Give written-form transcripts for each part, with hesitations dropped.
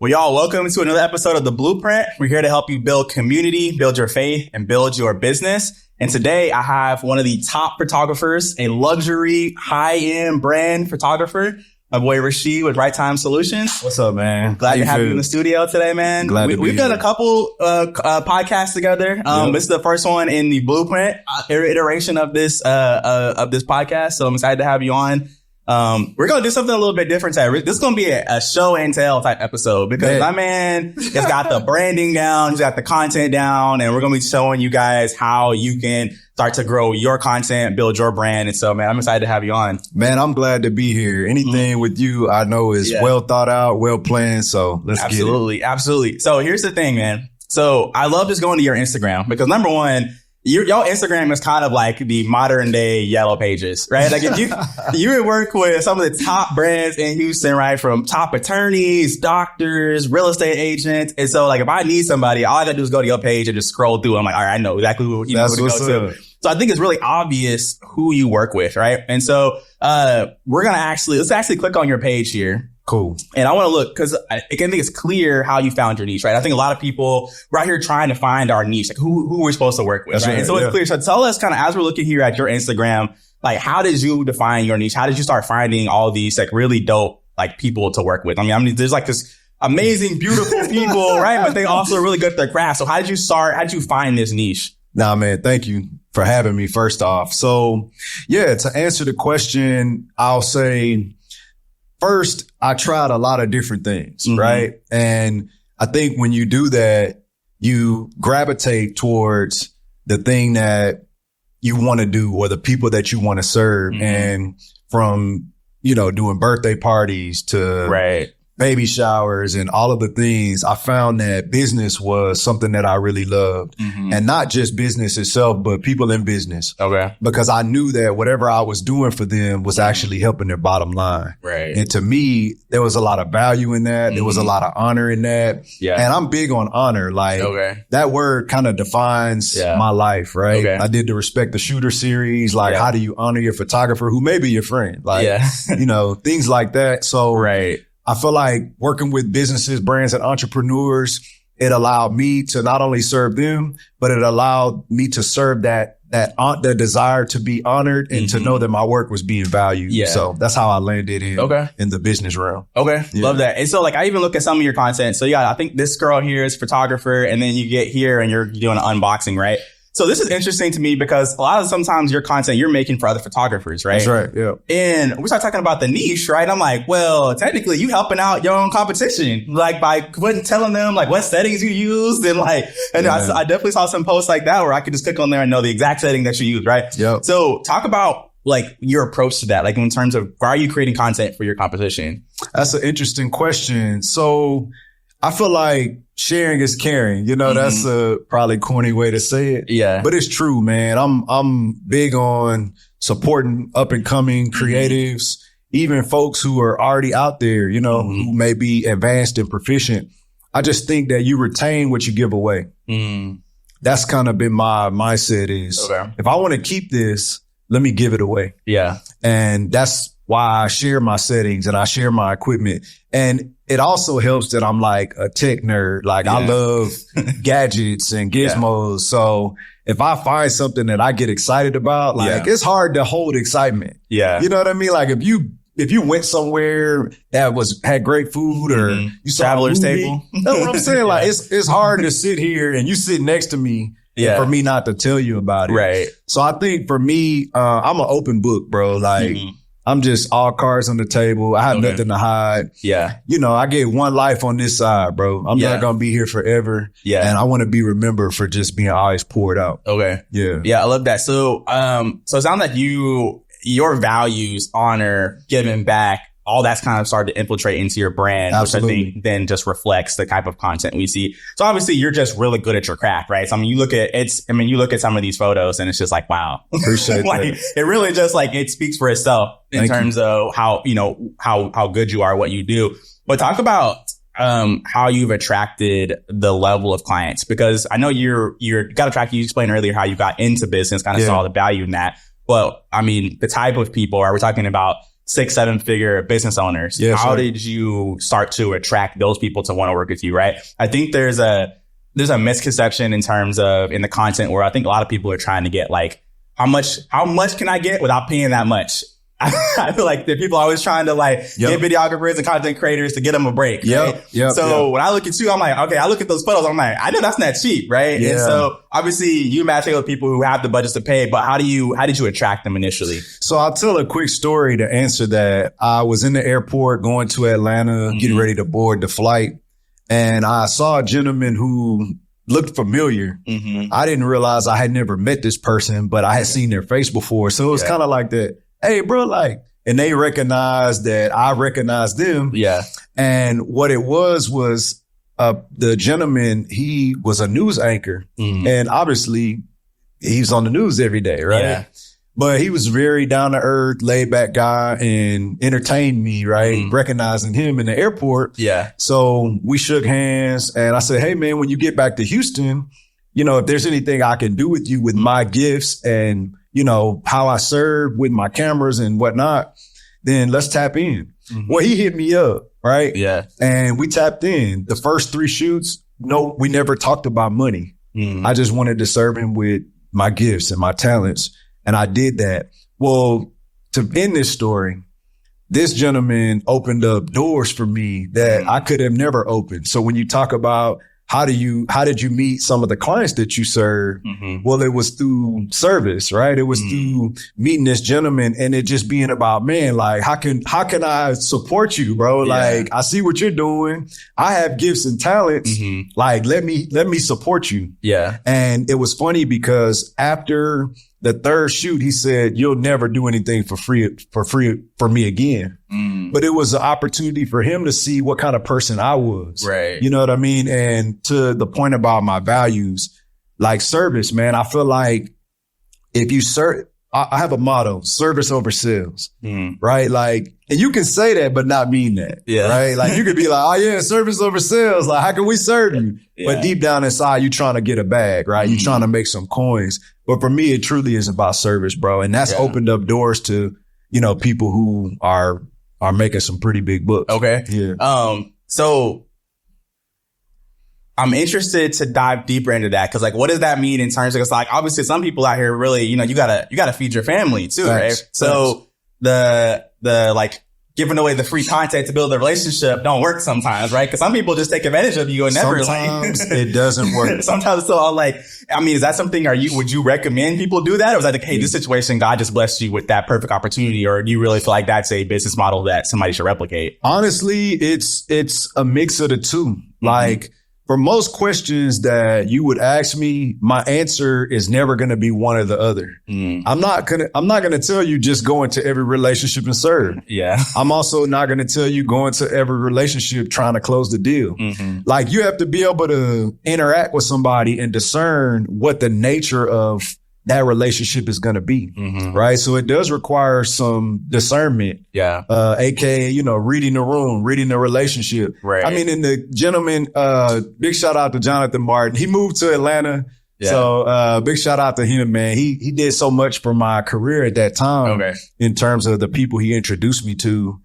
Well, y'all, welcome to another episode of The Blueprint. We're here to help you build community, build your faith, and build your business. And today I have one of the top photographers, a luxury high-end brand photographer, my boy Rashid with Right Time Solutions. What's up, man? Glad to have you in the studio today, man. We've done a couple podcasts together. This is the first one in the Blueprint iteration of this podcast. So I'm excited to have you on. We're going to do something a little bit different today. This is going to be a show and tell type episode because my man has got the branding down. He's got the content down, and we're going to be showing you guys how you can start to grow your content, build your brand. And so, man, I'm excited to have you on. Man, I'm glad to be here. Anything with you, I know is well thought out, well planned. So let's get it. Absolutely. So here's the thing, man. So I love just going to your Instagram because number one, y'all Instagram is kind of like the modern day Yellow Pages, right? Like if you work with some of the top brands in Houston, right? From top attorneys, doctors, real estate agents. And so like if I need somebody, all I gotta do is go to your page and just scroll through. I'm like, all right, I know exactly who to go to. So I think it's really obvious who you work with, right? And so let's actually click on your page here. Cool. And I want to look because I think it's clear how you found your niche, right? I think a lot of people we're out here trying to find our niche, like who we're supposed to work with, right? And so it's clear. So tell us kind of as we're looking here at your Instagram, like how did you define your niche? How did you start finding all these like really dope like people to work with? I mean, there's like this amazing, beautiful people, right? But they also are really good at their craft. So how did you start? How did you find this niche? Nah, man, thank you for having me first off. So yeah, to answer the question, I'll say first, I tried a lot of different things, right? And I think when you do that, you gravitate towards the thing that you want to do or the people that you want to serve. And from, doing birthday parties to baby showers and all of the things, I found that business was something that I really loved. And not just business itself, but people in business. Okay. Because I knew that whatever I was doing for them was actually helping their bottom line. Right. And to me, there was a lot of value in that. There was a lot of honor in that. Yeah. And I'm big on honor. Like that word kind of defines my life, right? Okay. I did the Respect the Shooter series. Like how do you honor your photographer who may be your friend? Like, things like that. So I feel like working with businesses, brands, and entrepreneurs, it allowed me to not only serve them, but it allowed me to serve that desire to be honored and to know that my work was being valued. Yeah. So that's how I landed in the business realm. Okay. Yeah. Love that. And so like I even look at some of your content. So I think this girl here is a photographer, and then you get here and you're doing an unboxing, right? So this is interesting to me because a lot of sometimes your content you're making for other photographers, right? That's right. Yeah. And we start talking about the niche, right? I'm like, well, technically you helping out your own competition, like by telling them like what settings you used and like, and I definitely saw some posts like that where I could just click on there and know the exact setting that you use, right? Yep. So talk about like your approach to that, like in terms of why are you creating content for your competition? That's an interesting question. So I feel like sharing is caring. That's a probably corny way to say it. Yeah. But it's true, man. I'm big on supporting up and coming creatives, even folks who are already out there, who may be advanced and proficient. I just think that you retain what you give away. That's kind of been my mindset is if I want to keep this, let me give it away. Yeah. And that's why I share my settings and I share my equipment. And it also helps that I'm like a tech nerd. Like I love gadgets and gizmos. So if I find something that I get excited about, like it's hard to hold excitement. Yeah. You know what I mean? Like if you went somewhere that had great food or you saw Traveler's Table. That's what I'm saying. Like it's hard to sit here and you sit next to me. Yeah. For me not to tell you about it. Right. So I think for me, I'm an open book, bro. Like I'm just all cards on the table. I have nothing to hide. Yeah. I get one life on this side, bro. I'm not going to be here forever. Yeah. And I want to be remembered for just being always poured out. Okay. Yeah. Yeah. I love that. So, so it sounds like your values, honor, giving back, all that's kind of started to infiltrate into your brand, Absolutely. Which I think then just reflects the type of content we see. So obviously you're just really good at your craft, right? So you look at some of these photos and it's just like, wow. Appreciate like, that. It really just like, it speaks for itself in terms of how good you are, what you do. But talk about, how you've attracted the level of clients, because I know you explained earlier how you got into business, kind of saw the value in that. Well, I mean, the type of people, are we talking about 6-7 figure business owners. Yes, How sir. did you start to attract those people to want to work with you? Right. I think there's a misconception in terms of in the content where I think a lot of people are trying to get like, how much can I get without paying that much? I feel like the people are always trying to like get videographers and content creators to get them a break. Right? So when I look at you, I'm like, okay, I look at those photos. I'm like, I know that's not cheap. Right. Yeah. And so obviously you match with people who have the budgets to pay, but how did you attract them initially? So I'll tell a quick story to answer that. I was in the airport going to Atlanta, getting ready to board the flight. And I saw a gentleman who looked familiar. I didn't realize I had never met this person, but I had seen their face before. So it was kind of like that. Hey, bro, like, and they recognized that I recognized them. Yeah. And what it was the gentleman, he was a news anchor and obviously he's on the news every day. Right. Yeah. But he was very down to earth, laid back guy and entertained me. Right. Recognizing him in the airport. Yeah. So we shook hands and I said, hey, man, when you get back to Houston, you know, if there's anything I can do with you with my gifts and, you know, how I serve with my cameras and whatnot, then let's tap in. Well, he hit me up, right? Yeah. And we tapped in. The first 3 shoots, no, we never talked about money. I just wanted to serve him with my gifts and my talents. And I did that. Well, to end this story, this gentleman opened up doors for me that I could have never opened. So when you talk about how did you meet some of the clients that you serve? Well, it was through service, right? It was through meeting this gentleman and it just being about, man, like, how can I support you, bro? Yeah. Like, I see what you're doing. I have gifts and talents. Like, let me support you. Yeah. And it was funny because after the 3rd shoot, he said, you'll never do anything for free for me again. But it was an opportunity for him to see what kind of person I was. Right. You know what I mean? And to the point about my values, like service, man, I feel like if you serve, I have a motto, service over sales, right? Like, and you can say that, but not mean that, right? Like you could be like, oh yeah, service over sales. Like, how can we serve you? But deep down inside, you're trying to get a bag, right? You're trying to make some coins. But for me, it truly is about service, bro. And that's opened up doors to, you know, people who are making some pretty big bucks. Okay. Yeah. So I'm interested to dive deeper into that. Cause like, what does that mean in terms of, it's like, obviously some people out here really, you know, you gotta feed your family too, right? So the like giving away the free content to build a relationship don't work sometimes, right? Cause some people just take advantage of you and never sometimes it doesn't work. Sometimes. So I'm like, I mean, is that something, would you recommend people do that? Or is that like, hey, this situation, God just blessed you with that perfect opportunity? Or do you really feel like that's a business model that somebody should replicate? Honestly, it's a mix of the two. Like, for most questions that you would ask me, my answer is never going to be one or the other. I'm not going to tell you just go into every relationship and serve. Yeah. I'm also not going to tell you go into every relationship trying to close the deal. Like, you have to be able to interact with somebody and discern what the nature of that relationship is going to be. Right. So it does require some discernment. Yeah. AKA, you know, reading the room, reading the relationship. Right. I mean, and the gentleman, big shout out to Jonathan Martin. He moved to Atlanta. Yeah. So, big shout out to him, man. He did so much for my career at that time in terms of the people he introduced me to.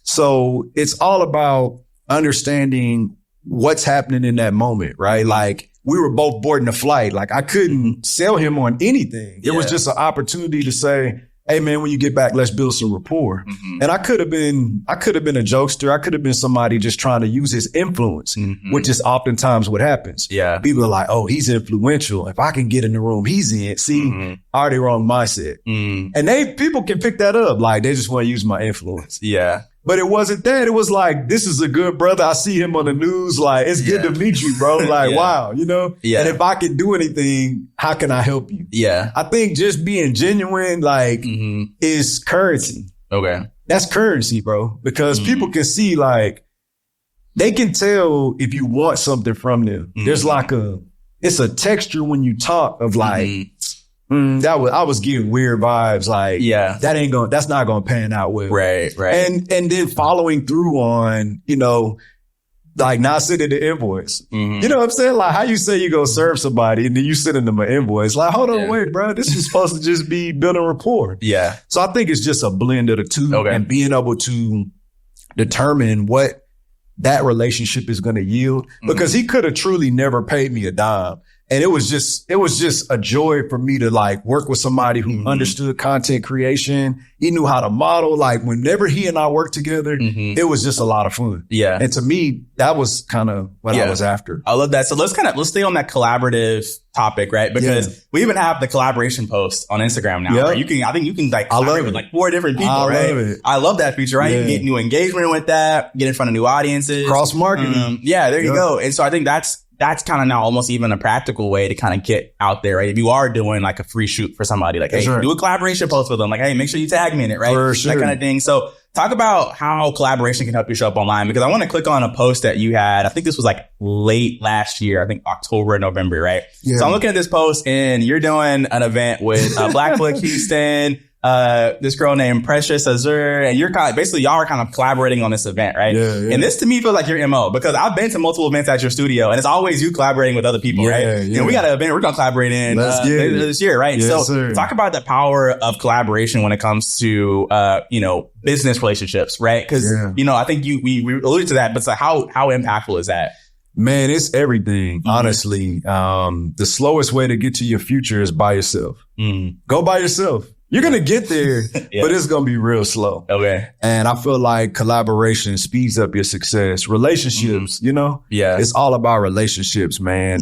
So it's all about understanding what's happening in that moment, right? Like, we were both boarding the flight. Like, I couldn't sell him on anything. It was just an opportunity to say, hey man, when you get back, let's build some rapport. And I could have been a jokester. I could have been somebody just trying to use his influence, which is oftentimes what happens. Yeah. People are like, oh, he's influential. If I can get in the room, he's in. See, already wrong mindset. And people can pick that up. Like, they just want to use my influence. Yeah. But it wasn't that. It was like, this is a good brother. I see him on the news. Like, it's good to meet you, bro. Like, wow, you know? Yeah. And if I can do anything, how can I help you? Yeah. I think just being genuine, like, is currency. Okay. That's currency, bro. Because people can see, like, they can tell if you want something from them. There's like it's a texture when you talk of like, I was getting weird vibes. Like, that's not going to pan out well. Right. And then following through on, you know, like not sending the invoice. You know what I'm saying? Like how you say you go serve somebody and then you sending them an invoice. Like, hold on, wait, bro. This is supposed to just be building rapport. Yeah. So I think it's just a blend of the two and being able to determine what that relationship is going to yield, because he could have truly never paid me a dime. And it was just a joy for me to like work with somebody who understood content creation. He knew how to model. Like whenever he and I worked together, it was just a lot of fun. Yeah. And to me, that was kind of what I was after. I love that. So let's stay on that collaborative topic, right? Because we even have the collaboration post on Instagram now. Right? I think you can like collaborate with like 4 different people, right? I love that feature, right? You can get new engagement with that, get in front of new audiences. Cross marketing. There you go. And so I think that's kind of now almost even a practical way to kind of get out there, right? If you are doing like a free shoot for somebody, like, hey, do a collaboration post with them. Like, hey, make sure you tag me in it, right? For sure. That kind of thing. So talk about how collaboration can help you show up online, because I want to click on a post that you had. I think this was like late last year, I think October, November, right? Yeah. So I'm looking at this post and you're doing an event with Blackfoot Houston, this girl named Precious Azur, and you're basically y'all are kind of collaborating on this event, right? And this to me feels like your MO, because I've been to multiple events at your studio and it's always you collaborating with other people, right? And we got an event we're going to collaborate in this year, right? Talk about the power of collaboration when it comes to, business relationships, right? Because, I think we alluded to that, but so how impactful is that? Man, it's everything. Honestly, the slowest way to get to your future is by yourself. Go by yourself. You're going to get there, but it's going to be real slow. Okay. And I feel like collaboration speeds up your success. Relationships, it's all about relationships, man.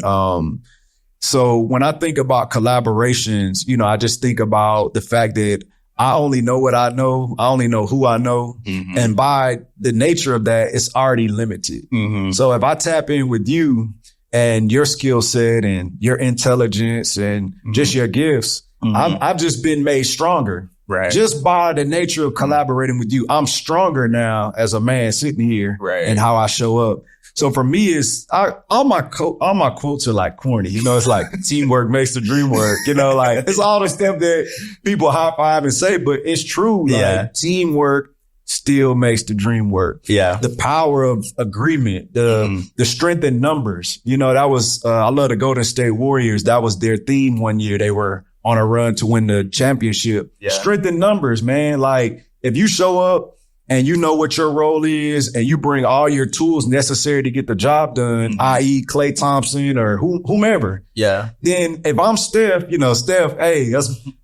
So when I think about collaborations, I just think about the fact that I only know what I know. I only know who I know. And by the nature of that, it's already limited. So if I tap in with you and your skill set and your intelligence and just your gifts, I've just been made stronger. Right. Just by the nature of collaborating with you, I'm stronger now as a man sitting here and how I show up. So for me, it's all my quotes are like corny. It's like teamwork makes the dream work. Like it's all the stuff that people high five and say, but it's true. Like teamwork still makes the dream work. Yeah. The power of agreement, the strength in numbers. That was, I love the Golden State Warriors. That was their theme one year. They were on a run to win the championship. Strength in numbers, man. Like if you show up and you know what your role is and you bring all your tools necessary to get the job done, i.e. Klay Thompson or whomever. Yeah. Then if I'm Steph, Steph, hey,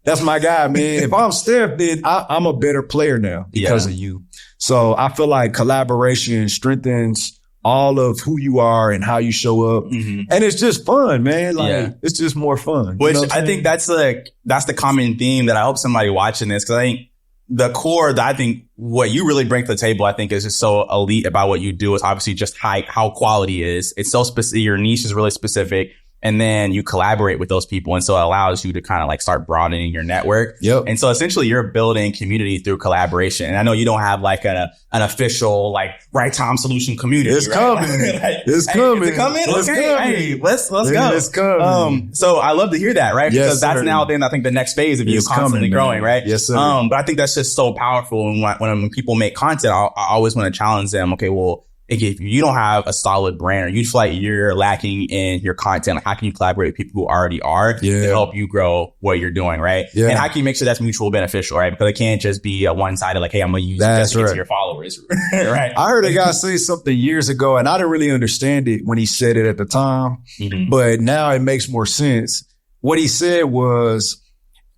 that's my guy, man. If I'm Steph, then I'm a better player now because of you. So I feel like collaboration strengthens all of who you are and how you show up. And it's just fun, man. Like it's just more fun. Which I think that's the common theme that I hope somebody watching this, because I think the core that I think what you really bring to the table, I think is just so elite about what you do is obviously just how quality is. It's so specific. Your niche is really specific. And then you collaborate with those people. And so it allows you to kind of like start broadening your network. And so essentially you're building community through collaboration. And I know you don't have like an official like Right Time Solution community. It's coming. It's coming. Is it coming? It's coming. Hey, let's go. It's coming. So I love to hear that, right? Because that's now then I think the next phase of you constantly growing, right? Yes, sir. But I think that's just so powerful. And when people make content, I always want to challenge them. Okay, well, if you don't have a solid brand or you feel like you're lacking in your content, like how can you collaborate with people who already are to help you grow what you're doing, right? And how can you make sure that's mutual beneficial, right? Because it can't just be a one-sided, like, hey, I'm going to use this to get to your followers, right? I heard a guy say something years ago, and I didn't really understand it when he said it at the time, but now it makes more sense. What he said was,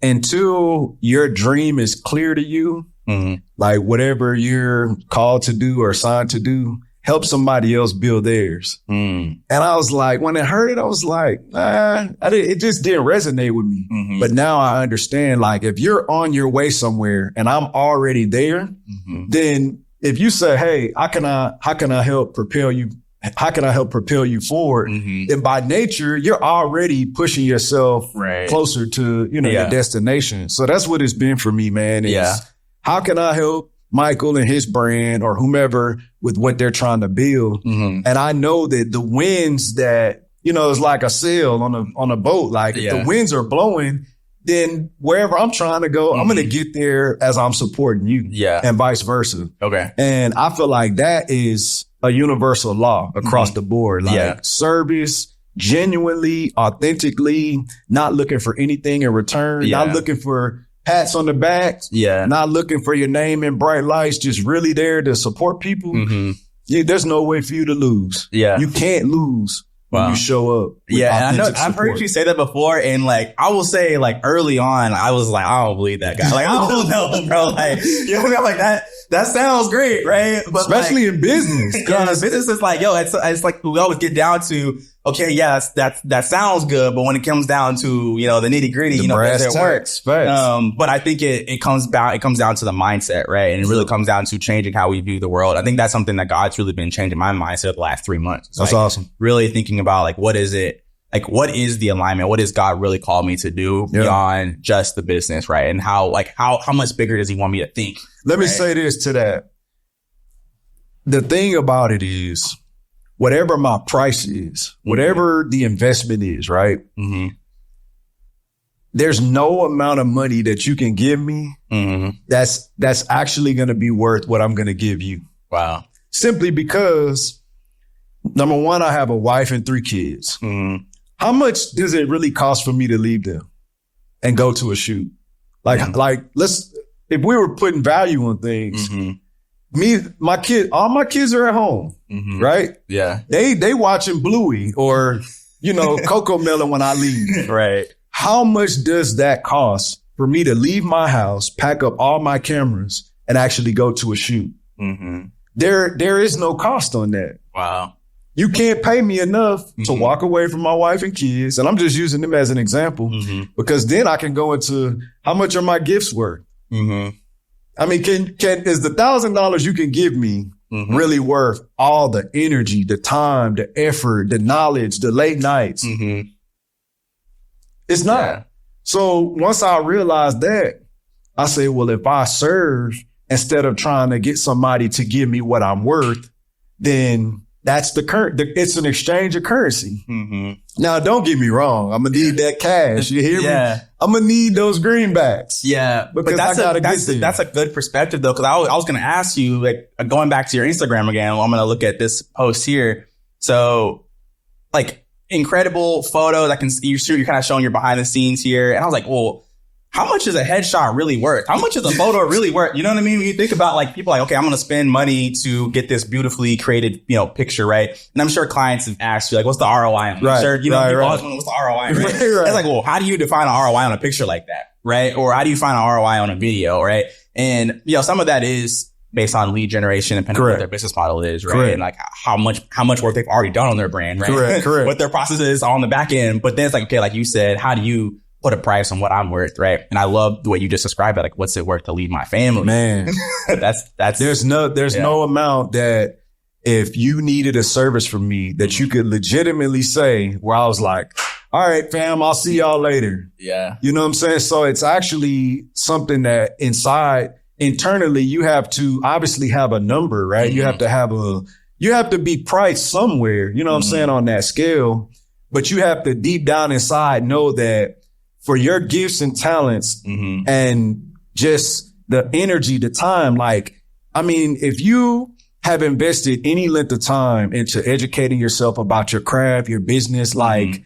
until your dream is clear to you, like whatever you're called to do or assigned to do, help somebody else build theirs. And I was like, when I heard it, I was like, it just didn't resonate with me. But now I understand, like, if you're on your way somewhere and I'm already there, then if you say, hey, how can I help propel you? How can I help propel you forward? Then by nature, you're already pushing yourself closer to, your destination. So that's what it's been for me, man. How can I help Michael and his brand or whomever with what they're trying to build? And I know that the winds that, it's like a sail on a boat. Like if the winds are blowing, then wherever I'm trying to go, I'm going to get there as I'm supporting you and vice versa. Okay. And I feel like that is a universal law across the board. Like service, genuinely, authentically, not looking for anything in return, not looking for pats on the back, not looking for your name in bright lights, just really there to support people. There's no way for you to lose. You can't lose when you show up. Yeah, and I know I've heard you say that before, and like I will say, like early on, I was like, I don't believe that guy. Like I don't know, bro. Like you know what I mean? I'm like that. That sounds great, right? But especially in business, because business is like, yo, it's like we always get down to, okay, yeah, that sounds good, but when it comes down to, you know, the nitty gritty, you know, it works. But I think it comes down to the mindset, right? And it really comes down to changing how we view the world. I think that's something that God's really been changing my mindset the last 3 months. That's awesome. Really thinking about like, what is it? Like, what is the alignment? What does God really call me to do beyond just the business, right? And how much bigger does he want me to think? Let me say this to that. The thing about it is, whatever my price is, whatever the investment is, right? There's no amount of money that you can give me that's actually going to be worth what I'm going to give you. Wow. Simply because, number one, I have a wife and 3 kids. How much does it really cost for me to leave them and go to a shoot? Like if we were putting value on things, all my kids are at home, right? Yeah. They watching Bluey or, you know, Coco Melon when I leave. Right. How much does that cost for me to leave my house, pack up all my cameras and actually go to a shoot? There is no cost on that. Wow. You can't pay me enough to walk away from my wife and kids. And I'm just using them as an example because then I can go into how much are my gifts worth? I mean, is the $1,000 you can give me really worth all the energy, the time, the effort, the knowledge, the late nights? It's not. Yeah. So once I realized that, I say, well, if I serve instead of trying to get somebody to give me what I'm worth, then that's it's an exchange of currency. Now, don't get me wrong. I'm going to need that cash. You hear me? I'm going to need those greenbacks. Yeah. But that's a good perspective though. Cause I was going to ask you, like going back to your Instagram again, I'm going to look at this post here. So like incredible photos. You're kind of showing your behind the scenes here. And I was like, well, how much is a headshot really worth? How much is a photo really worth? You know what I mean? When you think about like people like, okay, I'm going to spend money to get this beautifully created, you know, picture, right? And I'm sure clients have asked you like, what's the ROI on it? Right, sure, you know, people always wonder what's the ROI, right? It's like, well, how do you define an ROI on a picture like that? Right? Or how do you find an ROI on a video? Right? And, you know, some of that is based on lead generation, depending on what their business model is, right? And like how much work they've already done on their brand, right? Correct. What their process is on the back end. But then it's like, okay, like you said, how do you put a price on what I'm worth, right? And I love the way you just described it. Like, what's it worth to leave my family? Man, there's no amount that if you needed a service from me that you could legitimately say where I was like, all right, fam, I'll see y'all later. Yeah. You know what I'm saying? So it's actually something that internally, you have to obviously have a number, right? You have to be priced somewhere, you know what I'm saying, on that scale. But you have to deep down inside know that for your gifts and talents and just the energy, the time, like, I mean, if you have invested any length of time into educating yourself about your craft, your business, like,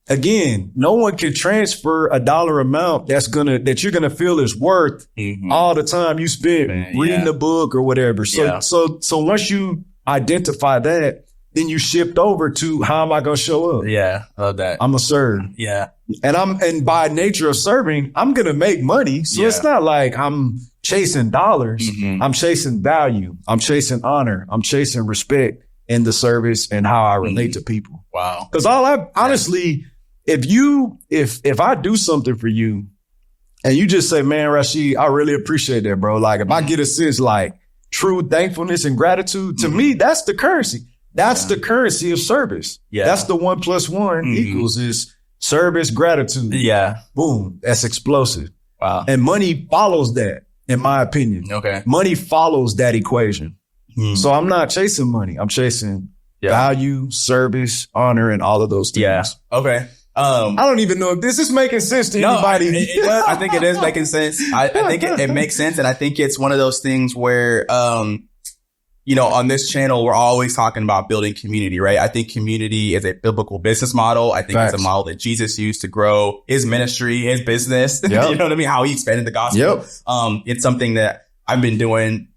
again, no one can transfer a dollar amount that you're gonna feel is worth all the time you spent reading the book or whatever. So once you identify that, then you shift over to how am I gonna show up? Yeah, I love that. I'm gonna serve. Yeah, and by nature of serving, I'm gonna make money. So it's not like I'm chasing dollars. I'm chasing value. I'm chasing honor. I'm chasing respect in the service and how I relate to people. Wow. Because honestly, if I do something for you and you just say, man, Rashid, I really appreciate that, bro. Like if I get a sense like true thankfulness and gratitude, to me, that's the currency. That's the currency of service. Yeah. That's the 1 + 1 equals is service, gratitude. Yeah. Boom. That's explosive. Wow. And money follows that, in my opinion. Okay. Money follows that equation. So I'm not chasing money. I'm chasing value, service, honor, and all of those things. Yeah. Okay. I don't even know if this is making sense to anybody. I think it is making sense. I think it makes sense. And I think it's one of those things where, on this channel, we're always talking about building community, right? I think community is a biblical business model. I think it's a model that Jesus used to grow his ministry, his business. Yep. You know what I mean? How he expanded the gospel. Yep. It's something that I've been doing.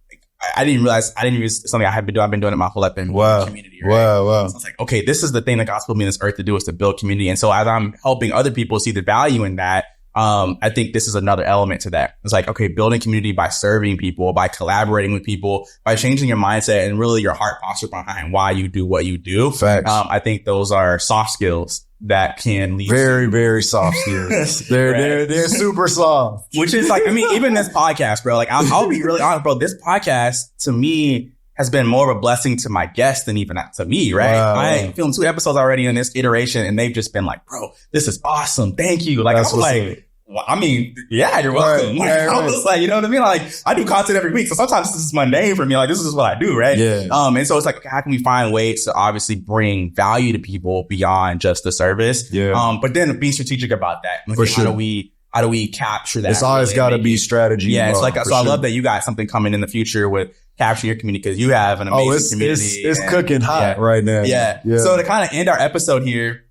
I didn't realize it's something I have been doing. I've been doing it my whole life in community. Right? Wow. So it's like, okay, this is the thing the gospel means this earth to do, is to build community. And so as I'm helping other people see the value in that, I think this is another element to that. It's like, okay, building community by serving people, by collaborating with people, by changing your mindset and really your heart posture behind why you do what you do. Facts. I think those are soft skills that can lead very soft skills. They're super soft. Which is like, I mean, even this podcast, bro, like I'll be really honest, bro, this podcast to me has been more of a blessing to my guests than even to me, right? Wow. I filmed 2 episodes already in this iteration and they've just been like, bro, this is awesome. Thank you. Like, I was like, well, I mean, yeah, you're welcome. Right, I was like, you know what I mean? Like, I do content every week. So sometimes this is mundane for me. Like, this is what I do, right? Yeah. And so it's like, how can we find ways to obviously bring value to people beyond just the service? Yeah. But then be strategic about that. Like, for sure. How do we capture that? It's always got to be strategy. Yeah. It's like, so I love that you got something coming in the future with capturing your community, because you have an amazing community. It's cooking hot right now. Yeah. So to kind of end our episode here,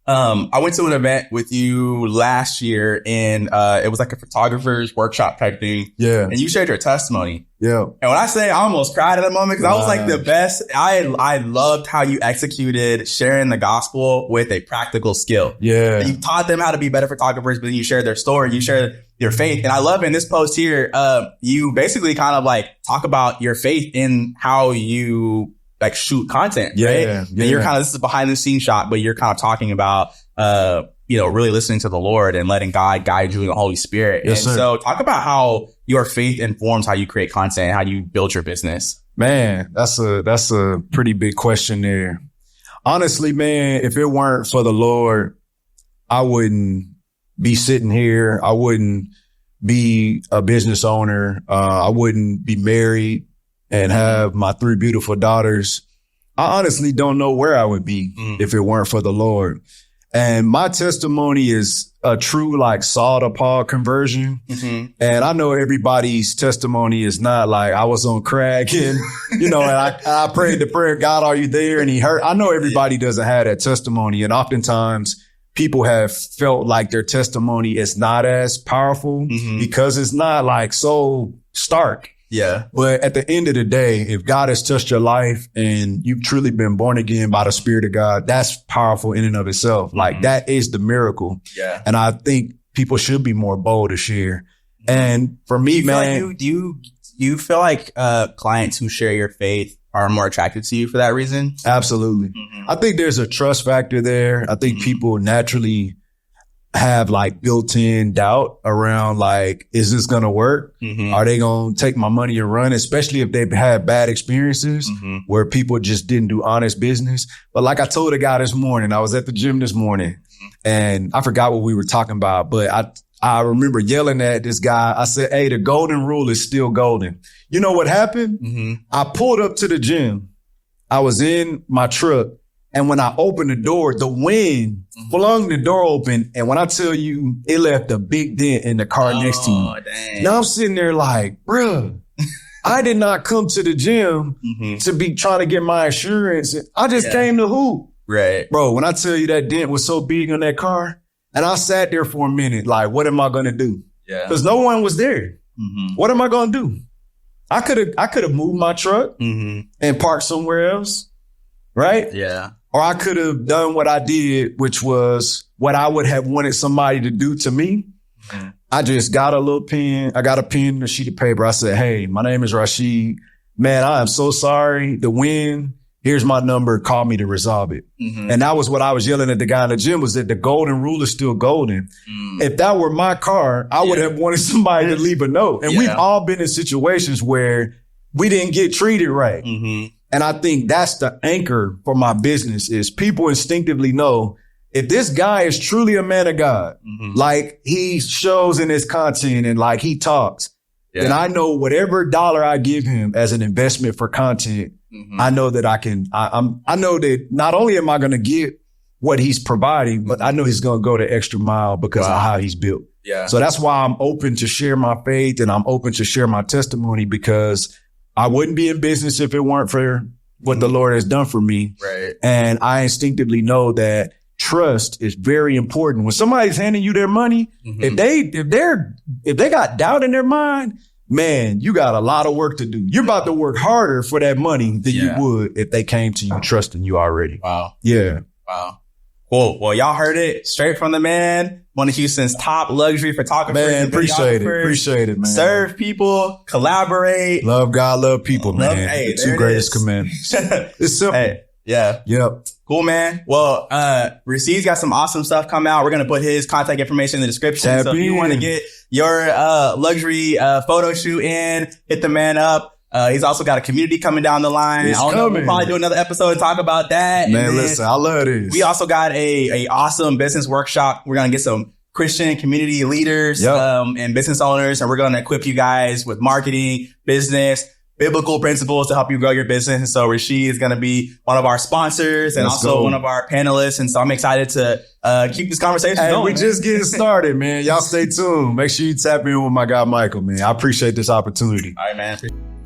I went to an event with you last year and, it was like a photographer's workshop type thing. Yeah. And you shared your testimony. Yeah. And when I say I almost cried at a moment, because I was like the best. I loved how you executed sharing the gospel with a practical skill. Yeah. And you taught them how to be better photographers, but then you shared their story, you shared your faith. And I love in this post here, you basically kind of like talk about your faith in how you like shoot content, right? Yeah. And you're kind of, this is a behind the scenes shot, but you're kind of talking about, really listening to the Lord and letting God guide you in the Holy Spirit. Yes, and so talk about how your faith informs how you create content and how you build your business. Man, that's a pretty big question there. Honestly, man, if it weren't for the Lord, I wouldn't be sitting here. I wouldn't be a business owner. I wouldn't be married and have my 3 beautiful daughters. I honestly don't know where I would be if it weren't for the Lord. And my testimony is a true like Saul to Paul conversion. Mm-hmm. And I know everybody's testimony is not like I was on crack and, and I prayed the prayer, God, are you there? And he heard. I know everybody doesn't have that testimony. And oftentimes people have felt like their testimony is not as powerful because it's not like so stark. Yeah. But at the end of the day, if God has touched your life and you've truly been born again by the Spirit of God, that's powerful in and of itself. Like that is the miracle. Yeah. And I think people should be more bold to share. And for me, man, do you feel like clients who share your faith are more attracted to you for that reason? Absolutely. Mm-hmm. I think there's a trust factor there. I think people naturally have like built-in doubt around like, is this going to work? Mm-hmm. Are they going to take my money and run? Especially if they've had bad experiences where people just didn't do honest business. But like I told a guy this morning, I was at the gym this morning and I forgot what we were talking about, but I remember yelling at this guy. I said, hey, the golden rule is still golden. You know what happened? Mm-hmm. I pulled up to the gym. I was in my truck. And when I opened the door, the wind flung the door open. And when I tell you, it left a big dent in the car next to me. Dang. Now I'm sitting there like, bruh, I did not come to the gym to be trying to get my insurance. I just came to hoop. Right. Bro, when I tell you that dent was so big on that car, and I sat there for a minute, like, what am I going to do? Yeah. Because no one was there. Mm-hmm. What am I going to do? I could have moved my truck and parked somewhere else. Right? Yeah. Or I could have done what I did, which was what I would have wanted somebody to do to me. Mm-hmm. I just got a little pen. I got a pen and a sheet of paper. I said, hey, my name is Rashid. Man, I am so sorry. The wind. Here's my number. Call me to resolve it. Mm-hmm. And that was what I was yelling at the guy in the gym, was that the golden rule is still golden. Mm. If that were my car, I would have wanted somebody to leave a note. And we've all been in situations where we didn't get treated right. Mm-hmm. And I think that's the anchor for my business, is people instinctively know if this guy is truly a man of God, like he shows in his content and like he talks, then I know whatever dollar I give him as an investment for content, I know that I know that not only am I going to get what he's providing, but I know he's going to go the extra mile because of how he's built. Yeah. So that's why I'm open to share my faith and I'm open to share my testimony, because I wouldn't be in business if it weren't for what the Lord has done for me. Right. And I instinctively know that trust is very important. When somebody's handing you their money, if they got doubt in their mind, man, you got a lot of work to do. You're about to work harder for that money than you would if they came to you trusting you already. Wow. Yeah. Wow. Cool. Well, y'all heard it straight from the man, one of Houston's top luxury photographers. Man, appreciate it, man. Serve people, collaborate. Love God, love people, man. Hey, the two greatest commandments. It's simple. Hey, yeah. Yep. Cool, man. Well, Rashid's got some awesome stuff coming out. We're going to put his contact information in the description. So if you want to get your luxury photo shoot in, hit the man up. He's also got a community coming down the line. We'll probably do another episode and talk about that. Man, listen, I love this. We also got a awesome business workshop. We're going to get some Christian community leaders and business owners, and we're going to equip you guys with marketing, business, biblical principles to help you grow your business. And so Rashid is going to be one of our sponsors and one of our panelists. And so I'm excited to keep this conversation going. We just getting started, man. Y'all stay tuned. Make sure you tap in with my guy, Michael, man. I appreciate this opportunity. All right, man.